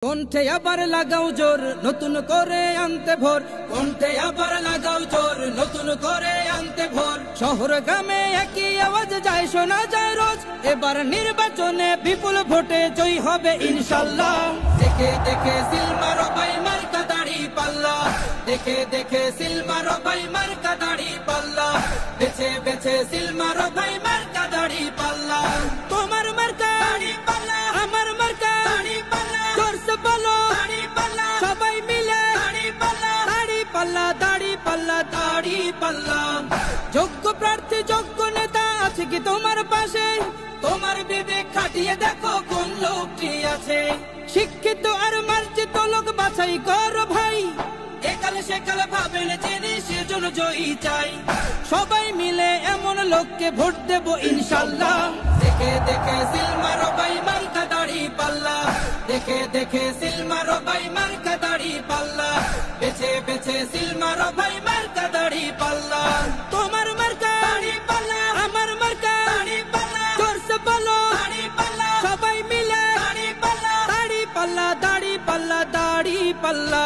কণ্ঠে আবার লাগাও জোর নতুন করে আনতে ভোর, কণ্ঠে আবার লাগাও জোর নতুন করে আনতে ভোর। শহর গ্রামে একই আওয়াজ যায় শোনা যায় রোজ, এবার নির্বাচনে বিপুল ভোটে জয়ী হবে ইনশাল্লাহ। দেখে দেখে সিল মারো ভাই মার্কা দাড়ি পাল্লা, দেখে দেখে সিল মারো ভাই মার্কা দাড়ি পাল্লা, বেছে বেছে সিল মারো ভাই মার্কা দাড়ি পাল্লা। তোমার মার্কা দাড়ি পাল্লা, আমার মার্কা দাড়ি পাল্লা, জোরসে বলো দাড়ি পাল্লা, সবাই মিলে দাড়ি পাল্লা, দাড়ি পাল্লা, দাড়ি পাল্লা, দাড়ি পাল্লা। যোগ্য প্রার্থী যোগ্য নেতা আছে কি তোমার পাশে? তোমার বিবেক খাটিয়ে দেখো কোন লোকটি আছে। শিক্ষিত আর মার্জিত লোক বাছাই করো ভাই, একালে সেকালে ভাবেন জেনে সেজন্য জয়ী চাই। সবাই মিলে এমন লোককে ভোট দেব ইনশাল্লাহ। দেখে দেখে সিল মারো ভাই মার্কা দাড়ি পাল্লা, দেখে দেখে সিল মারো ভাই মার্কা দাড়ি পাল্লা, বেছে বেছে সিল মারো ভাই মার্কা দাড়ি পাল্লা। তোমার মার্কা দাড়ি পাল্লা, আমার মার্কা দাড়ি পাল্লা, জোরসে বলো দাড়ি পাল্লা, সবাই মিলে দাড়ি পাল্লা, দাড়ি পাল্লা, দাড়ি পাল্লা, দাড়ি পাল্লা।